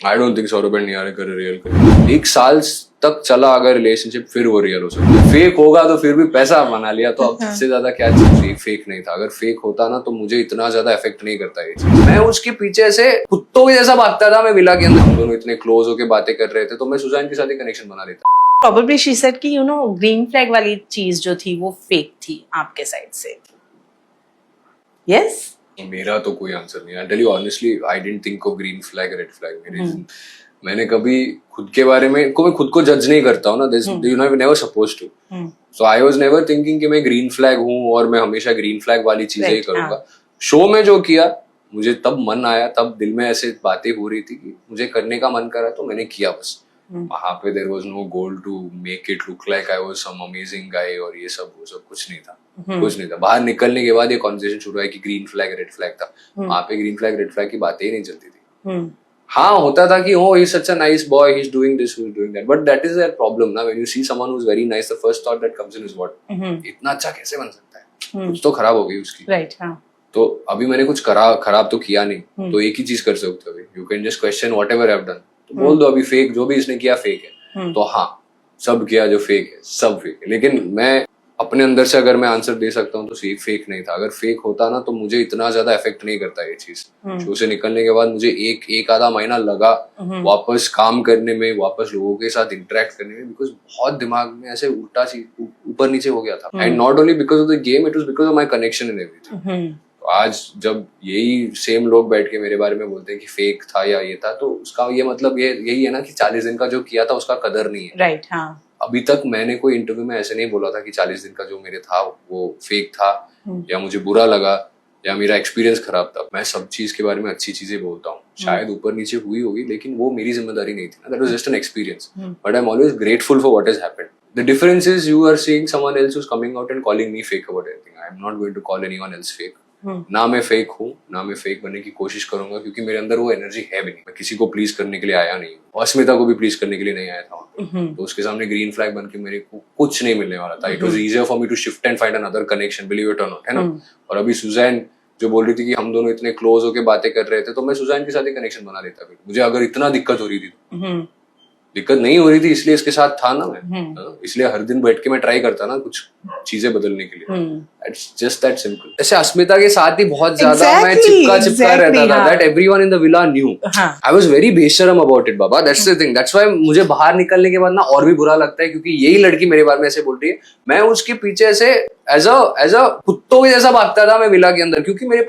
I don't think Saurabh and Niharika कर real कर 1 साल तक चला अगर रिलेशनशिप फिर वो रियल हो सकता है। फेक होगा तो फिर भी पैसा बना लिया तो अब इससे ज्यादा क्या चीज। फेक नहीं था, अगर फेक होता ना तो मुझे इतना ज्यादा इफेक्ट नहीं करता ये चीज। मैं उसके पीछे से कुत्तों के जैसा भागता था मैं विला के अंदर। हम दोनों इतने क्लोज होके बातें कर रहे थे तो मैं सुजैन के साथ ही कनेक्शन बना लेता। Probably she said कि ग्रीन फ्लैग वाली चीज जो थी वो फेक थी आपके साइड से। Yes? मेरा तो कोई आंसर नहीं। I tell you honestly, I didn't think of green flag red flag. मैंने कभी खुद के बारे में मैं खुद को जज नहीं करता हूँ ना। You know never suppose to. So I was never thinking कि मैं ग्रीन फ्लैग हूँ और मैं हमेशा ग्रीन फ्लैग वाली चीजें ही करूंगा। शो में जो किया मुझे तब मन आया, तब दिल में ऐसे बातें हो रही थी कि मुझे करने का मन करा तो मैंने किया बस। वहां पे there was no goal to make it look like I was some amazing guy और ये सब वो सब कुछ नहीं था। कुछ नहीं था। बाहर निकलने के बाद ये कॉन्वर्सेशन शुरू हुआ कि ग्रीन फ्लैग रेड फ्लैग था। वहां पे ग्रीन फ्लैग रेड फ्लैग की बातें ही नहीं चलती थी। हाँ होता था कि he is such a nice boy, he is doing this, he is doing that, but that is a problem ना। When you see someone who is very nice, the first thought that comes in is what, इतना अच्छा कैसे बन सकता है, कुछ तो खराब हो गई उसकी। राइट। हाँ, तो अभी मैंने कुछ खराब तो किया नहीं, तो एक ही चीज कर सकते हो अभी, you can just question whatever I have done. तो बोल दो अभी फेक जो भी इसने किया फेक है। तो हाँ, सब किया जो फेक है सब फेक है, लेकिन मैं अपने अंदर से अगर मैं आंसर दे सकता हूँ तो फेक नहीं था। अगर फेक होता ना तो मुझे इतना ज्यादा इफेक्ट नहीं करता ये चीज। शो से निकलने के बाद मुझे एक आधा महीना लगा वापस काम करने में, वापस लोगों के साथ इंटरेक्ट करने में, बिकॉज बहुत दिमाग में ऐसे उल्टा ऊपर नीचे हो गया था। And not only because of the game, it was because of my connection in everything. तो आज जब यही सेम लोग बैठ के मेरे बारे में बोलते हैं कि फेक था या ये था, तो उसका ये मतलब यही है ना कि 40 दिन का जो किया था उसका कदर नहीं है। राइट। हाँ, अभी तक मैंने कोई इंटरव्यू में ऐसे नहीं बोला था कि 40 दिन का जो मेरे था वो फेक था या मुझे बुरा लगा या मेरा एक्सपीरियंस खराब था। मैं सब चीज के बारे में अच्छी चीजें बोलता हूँ। शायद ऊपर नीचे हुई होगी लेकिन वो मेरी जिम्मेदारी नहीं थी ना। That was just an experience, but I am always grateful for what has happened. The difference is you are seeing someone else who's coming out and calling me fake about anything. I am not going to call anyone else fake. ना मैं fake हूँ, ना मैं fake बनने की कोशिश करूंगा, क्योंकि मेरे अंदर वो एनर्जी है भी नहीं। मैं किसी को प्लीज करने के लिए आया नहीं हूँ, अस्मिता को भी प्लीज करने के लिए नहीं आया था वहाँ पे। तो उसके सामने ग्रीन फ्लैग बन के मेरे को कुछ नहीं मिलने वाला था। It was easier for me to shift and find another connection, believe it or not, है ना। और अभी सुजैन जो बोल रही थी कि हम दोनों इतने क्लोज होके बातें कर रहे थे, तो मैं सुजैन के साथ ही कनेक्शन बना लेता। फिर मुझे अगर इतना दिक्कत हो रही थी, दिक्कत नहीं हो रही थी इसलिए इसके साथ था ना मैं। इसलिए हर दिन बैठ के मैं ट्राई करता ना कुछ चीजें बदलने के लिए। It's just that simple. ऐसे अस्मिता के साथ ही बहुत ज्यादा मैं चिपका रहता था, that everyone in the villa new. I was very बेशरम अबाउट इट बाबा, that's the thing. That's why मुझे बाहर निकलने के बाद ना और भी बुरा लगता है, क्योंकि यही लड़की मेरे बारे में ऐसे बोल रही है। मैं उसके पीछे से एज अ कुत्तों के जैसा भागता था मैं विला के अंदर, क्योंकि मेरे